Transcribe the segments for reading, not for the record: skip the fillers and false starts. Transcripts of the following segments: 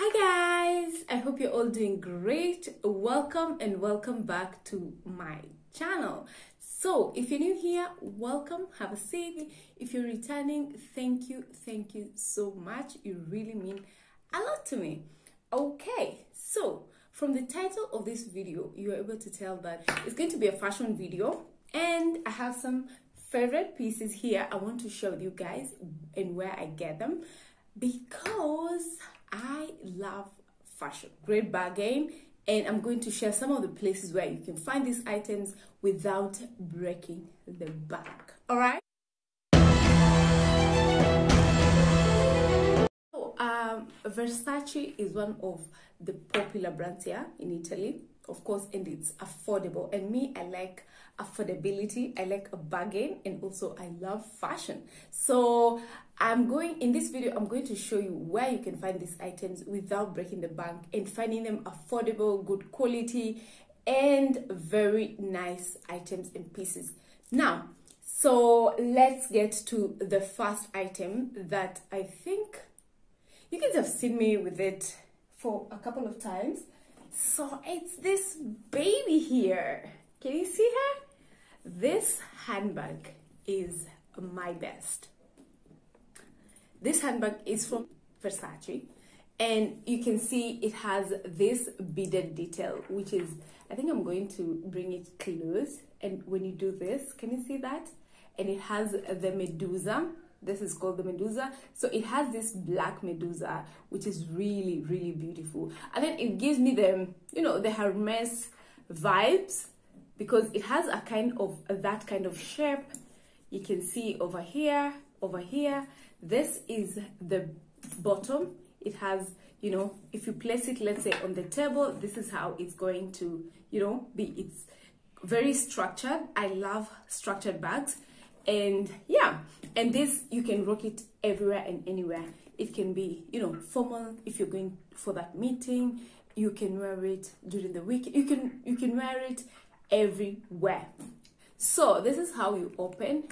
Hi guys, I hope you're all doing great. Welcome and welcome back to my channel. So if you're new here, welcome, have a seat. If you're returning, thank you so much. You really mean a lot to me. Okay, so from the title of this video, you're able to tell that it's going to be a fashion video, and I have some favorite pieces here I want to share with you guys and where I get them, because I love fashion. Great bargain, and I'm going to share some of the places where you can find these items without breaking the bank. All right. So, Versace is one of the popular brands here in Italy, of course, and it's affordable. And me, I like affordability. I like a bargain, and also I love fashion. So in this video, I'm going to show you where you can find these items without breaking the bank and finding them affordable, good quality, and very nice items and pieces. Now, so let's get to the first item that I think you guys have seen me with it for a couple of times. So it's this baby here. Can you see her? This handbag is my best. This handbag is from Versace, and you can see it has this beaded detail, which is, I think I'm going to bring it close. And when you do this, can you see that? And it has the Medusa. This is called the Medusa. So it has this black Medusa, which is really, really beautiful. And then it gives me the, the Hermes vibes, because it has a kind of that kind of shape. You can see over here. This is the bottom. It has, if you place it, let's say, on the table, this is how it's going to, be. It's very structured. I love structured bags. And yeah, and this, you can rock it everywhere and anywhere. It can be, formal if you're going for that meeting. You can wear it during the week. You can wear it everywhere. So this is how you open.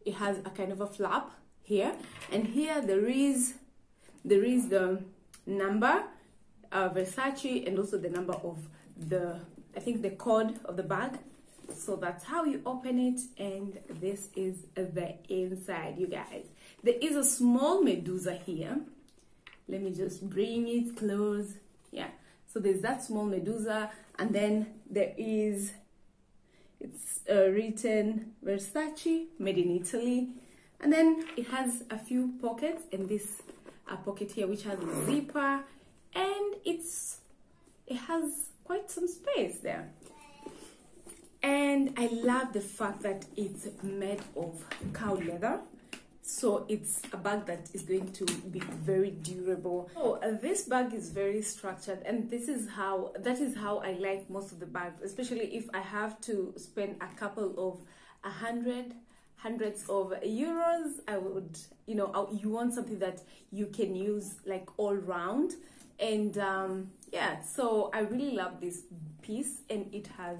It has a kind of a flap here, and here there is the number Versace, and also the number of I think the code of the bag. So that's how you open it, and this is the inside, you guys. There is a small Medusa here. Let me just bring it close. Yeah, so there's that small Medusa, and then there is, it's written Versace, made in Italy. And then it has a few pockets, and this pocket here which has a zipper, and it has quite some space there. And I love the fact that it's made of cow leather, so it's a bag that is going to be very durable. So this bag is very structured, and that is how I like most of the bags, especially if I have to spend a couple of hundreds of euros. I would, you want something that you can use like all round. And yeah, so I really love this piece, and it has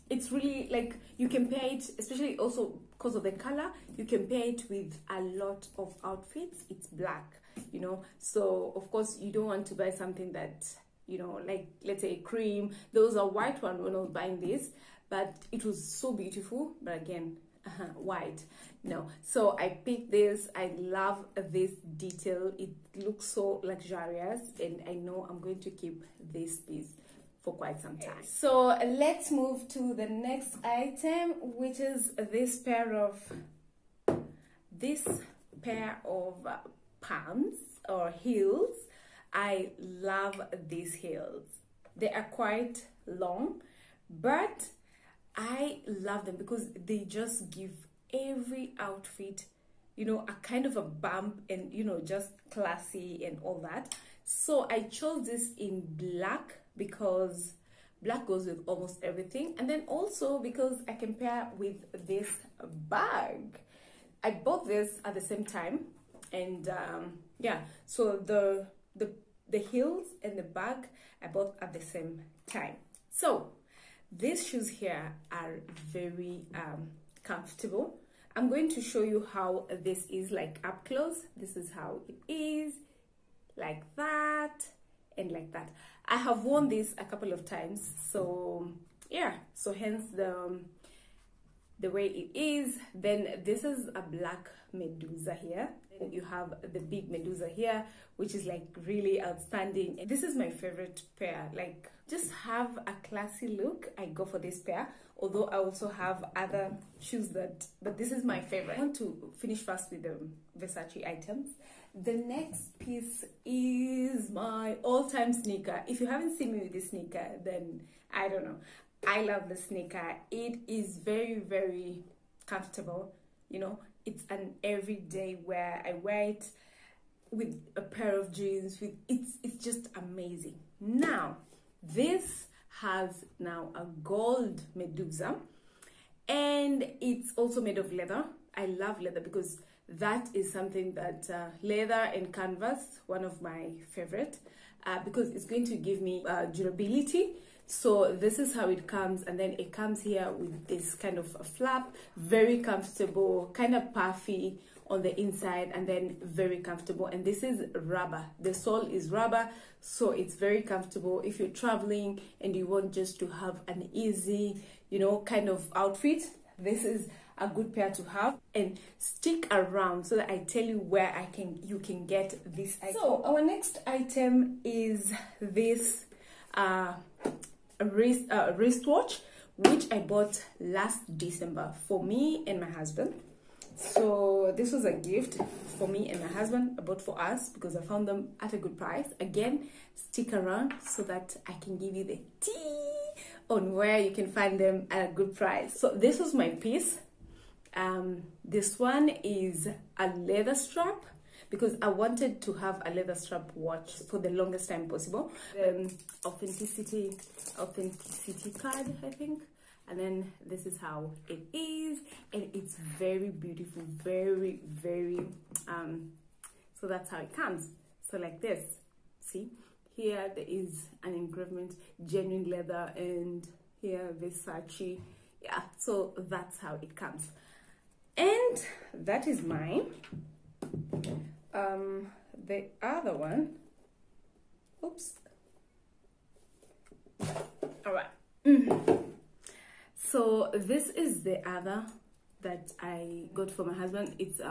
it's really like, you can pair it, especially also because of the color, you can pair it with a lot of outfits. It's black, so of course you don't want to buy something that, like, let's say cream. There was a white one when I was buying this, but it was so beautiful, but again, white, no. So I picked this. I love this detail. It looks so luxurious, and I know I'm going to keep this piece for quite some time. So let's move to the next item, which is this pair of pants or heels. I love these heels. They are quite long, but I love them because they just give every outfit, a kind of a bump, and, just classy and all that. So I chose this in black because black goes with almost everything, and then also because I can pair with this bag. I bought this at the same time, and yeah, so the heels and the bag I bought at the same time. So these shoes here are very comfortable. I'm going to show you how this is like up close. This is how it is. like that and like that. I have worn this a couple of times, so yeah, so hence the way it is. Then this is a black Medusa here. You have the big Medusa here, which is like really outstanding. And this is my favorite pair. Like, just have a classy look, I go for this pair. Although I also have other shoes but this is my favorite. I want to finish first with the Versace items. The next piece is my all-time sneaker. If you haven't seen me with this sneaker, then I don't know. I love the sneaker. It is very, very comfortable. You know, it's an everyday wear. I wear it with a pair of jeans. It's just amazing. Now, this has now a gold Medusa, and it's also made of leather. I love leather because that is something that leather and canvas, one of my favorite, because it's going to give me durability. So this is how it comes, and then it comes here with this kind of a flap, very comfortable, kind of puffy on the inside, and then very comfortable. And this is rubber, the sole is rubber, so it's very comfortable if you're traveling and you want just to have an easy, you know, kind of outfit. This is a good pair to have. And stick around so that I tell you where you can get this item. So our next item is this wristwatch, which I bought last December for me and my husband. So this was a gift for me and my husband. I bought for us because I found them at a good price. Again, stick around so that I can give you the tea on where you can find them at a good price. So this was my piece. This one is a leather strap because I wanted to have a leather strap watch for the longest time possible. Authenticity card, I think. And then this is how it is, and it's very beautiful, very, very, so that's how it comes. So like this, see, here there is an engravement, genuine leather, and here Versace. Yeah, so that's how it comes. And that is mine. The other one, oops, all right. So this is the other that I got for my husband. It's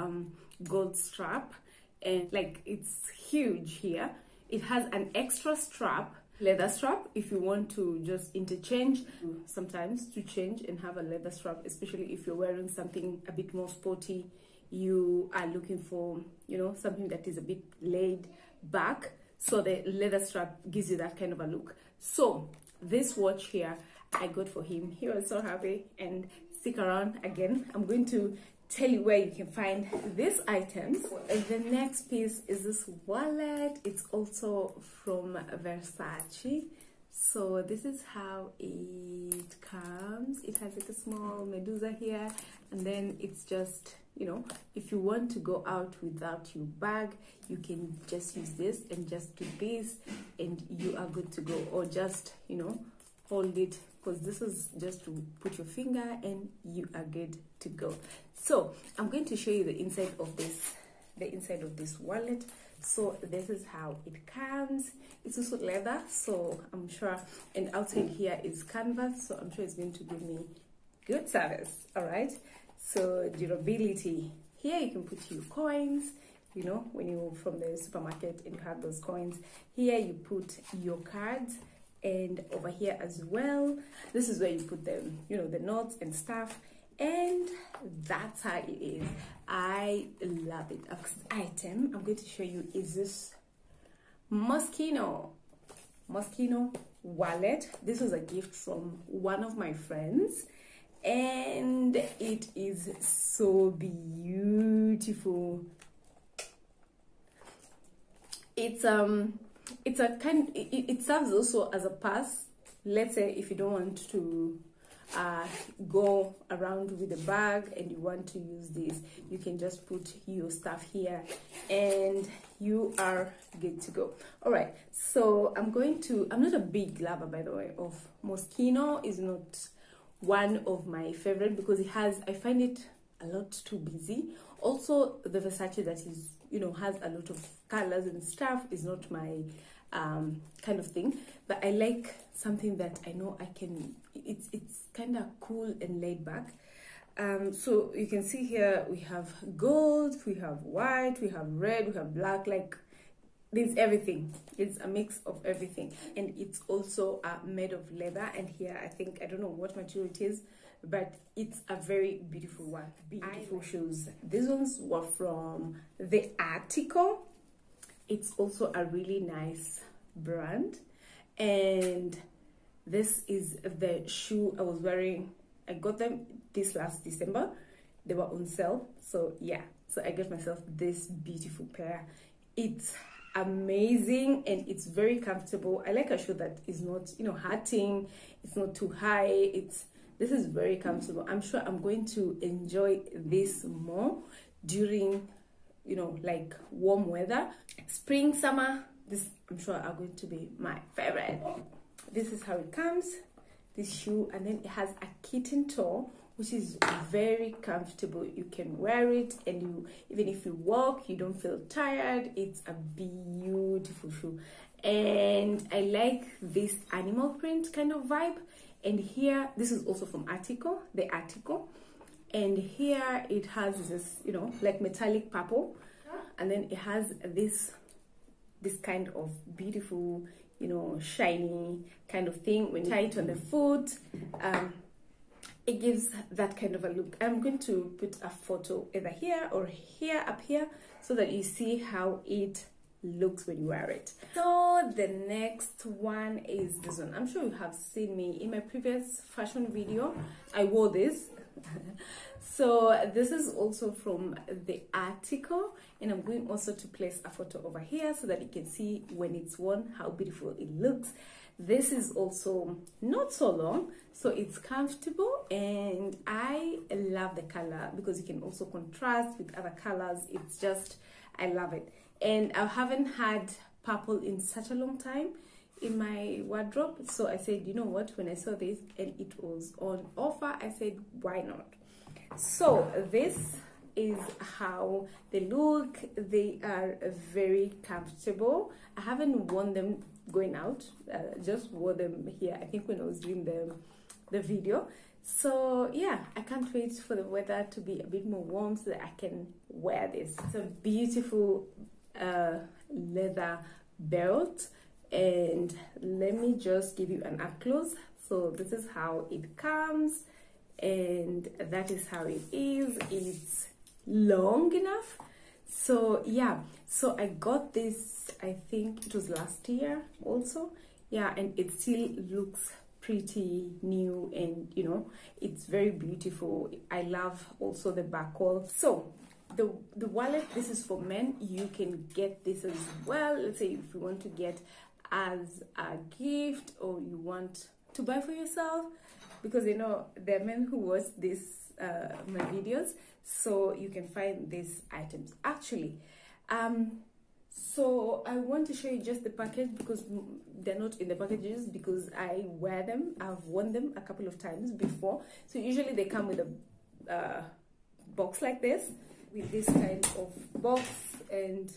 gold strap, and like it's huge here. It has an extra strap, leather strap, if you want to just interchange sometimes to change and have a leather strap, especially if you're wearing something a bit more sporty. You are looking for, you know, something that is a bit laid back. So the leather strap gives you that kind of a look. So this watch here I got for him. He was so happy. And stick around again. I'm going to tell you where you can find these items. The next piece is this wallet. It's also from Versace. So this is how it comes. It has like a small Medusa here, and then it's just, you know, if you want to go out without your bag, you can just use this and just do this and you are good to go. Or just, you know, hold it, because this is just to put your finger and you are good to go. So I'm going to show you the inside of this wallet. So this is how it comes. It's also leather, so I'm sure, and outside here is canvas, so I'm sure it's going to give me good service. All right, so durability. Here you can put your coins, you know, when you're from the supermarket and you have those coins. Here you put your cards, and over here as well, this is where you put them, you know, the notes and stuff. And that's how it is. I love it. Next item I'm going to show you is this Moschino wallet. This was a gift from one of my friends, and it is so beautiful. It serves also as a purse. Let's say if you don't want to go around with a bag and you want to use this, you can just put your stuff here and you are good to go. All right, so I'm not a big lover, by the way, of Moschino. Is not one of my favorite because I find it a lot too busy. Also the Versace that is you know, has a lot of colors and stuff is not my kind of thing, but I like something that I know I can, it's kind of cool and laid back. So you can see here we have gold, we have white, we have red, we have black, like there's everything. It's a mix of everything, and it's also made of leather. And here I think, I don't know what material it is, but it's a very beautiful one. Beautiful shoes. These ones were from the article. It's also a really nice brand, and this is the shoe I was wearing. I got them this last December. They were on sale, so yeah, so I got myself this beautiful pair. It's amazing and it's very comfortable. I like a shoe that is not, you know, hurting, it's not too high. This is very comfortable. I'm sure I'm going to enjoy this more during, you know, like warm weather. Spring, summer, this I'm sure are going to be my favorite. This is how it comes, this shoe, and then it has a kitten toe, which is very comfortable. You can wear it, and you, even if you walk, you don't feel tired. It's a beautiful shoe, and I like this animal print kind of vibe. And here, this is also from Article, the Article, and here it has this, you know, like metallic purple, and then it has this kind of beautiful, you know, shiny kind of thing. When you tie it on the foot, it gives that kind of a look. I'm going to put a photo either here or here, up here, so that you see how it looks when you wear it. So the next one is this one. I'm sure you have seen me in my previous fashion video. I wore this. So this is also from the Article, and I'm going also to place a photo over here so that you can see when it's worn how beautiful it looks. This is also not so long, so it's comfortable, and I love the color because you can also contrast with other colors. It's just, I love it. And I haven't had purple in such a long time in my wardrobe, so I said, you know what, when I saw this and it was on offer, I said, why not? So this is how they look. They are very comfortable. I haven't worn them going out, just wore them here, I think, when I was doing the video. So yeah, I can't wait for the weather to be a bit more warm so that I can wear this. It's a beautiful leather belt, and let me just give you an up close. So this is how it comes, and that is how it is. It's long enough. So yeah, so I got this, I think it was last year also. Yeah, and it still looks pretty new, and you know, it's very beautiful. I love also the buckle. So the wallet, this is for men. You can get this as well. Let's say if you want to get as a gift, or you want to buy for yourself, because you know there are men who watch this my videos, so you can find these items actually. So I want to show you just the package, because they're not in the packages because I wear them. I've worn them a couple of times before. So usually they come with a box like this, with this kind of box. And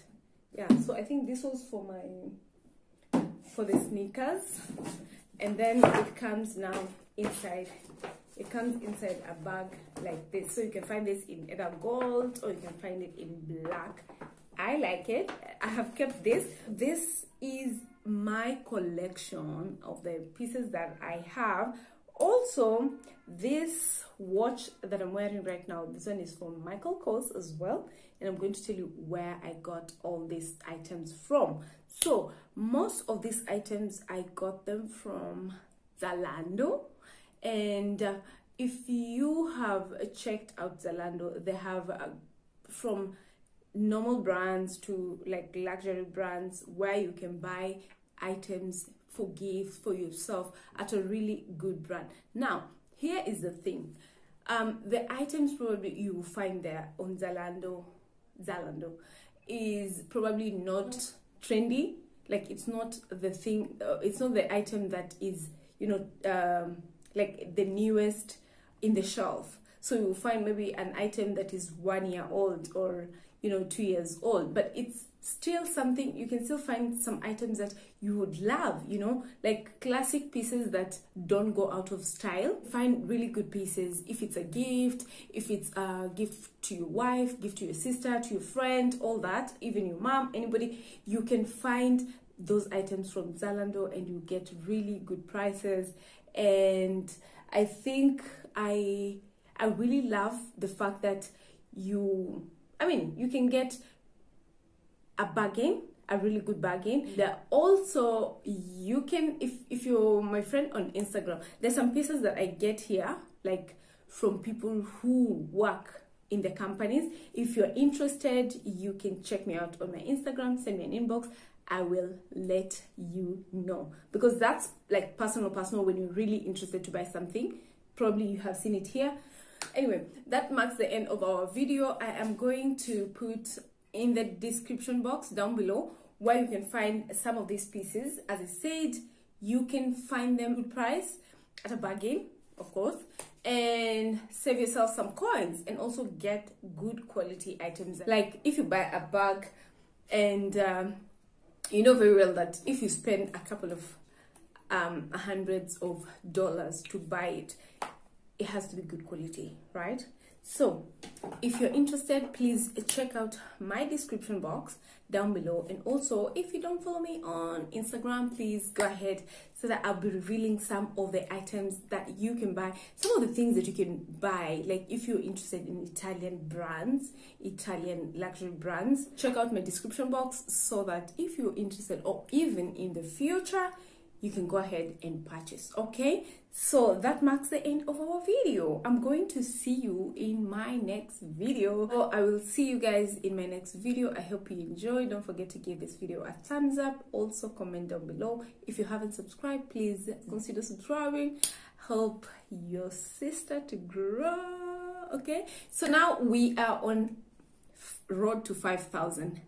yeah, so I think this was for the sneakers, and then it comes now inside. It comes inside a bag like this, so you can find this in either gold or you can find it in black. I like it. I have kept this. This is my collection of the pieces that I have. Also, this watch that I'm wearing right now, this one is from Michael Kors as well, and I'm going to tell you where I got all these items from. So most of these items I got them from Zalando, and if you have checked out Zalando, they have from normal brands to like luxury brands where you can buy items for gifts for yourself at a really good brand. Now here is the thing, the items probably you will find there on Zalando is probably not trendy. Like it's not the thing, it's not the item that is, you know, like the newest in the shelf. So you will find maybe an item that is 1 year old, or 2 years old, but it's still something. You can still find some items that you would love, like classic pieces that don't go out of style. Find really good pieces. If it's a gift, if it's a gift to your wife, gift to your sister, to your friend, all that, even your mom, anybody, you can find those items from Zalando and you get really good prices. And I think I really love the fact that you can get a bargain, a really good bargain. There also, you can, if you're my friend on Instagram, there's some pieces that I get here, like from people who work in the companies. If you're interested, you can check me out on my Instagram, send me an inbox. I will let you know, because that's like personal. When you're really interested to buy something, probably you have seen it here. Anyway, that marks the end of our video. I am going to put in the description box down below where you can find some of these pieces. As I said, you can find them good price at a bargain, of course, and save yourself some coins, and also get good quality items. Like if you buy a bag and you know very well that if you spend a couple of hundreds of dollars to buy it, it has to be good quality, right? So if you're interested, please check out my description box down below. And also, if you don't follow me on Instagram, please go ahead, so that I'll be revealing some of the items that you can buy, some of the things that you can buy. Like if you're interested in Italian brands, Italian luxury brands, check out my description box, so that if you're interested, or even in the future, you can go ahead and purchase. Okay, so that marks the end of our video. I'm going to see you in my next video. So I will see you guys in my next video. I hope you enjoyed. Don't forget to give this video a thumbs up. Also comment down below. If you haven't subscribed, please consider subscribing. Help your sister to grow. Okay, so now we are on road to 5,000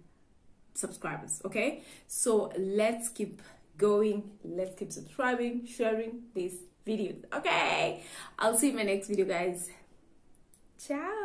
subscribers. Okay, so let's keep going, let's keep subscribing, sharing this video. Okay, I'll see you in my next video, guys. Ciao.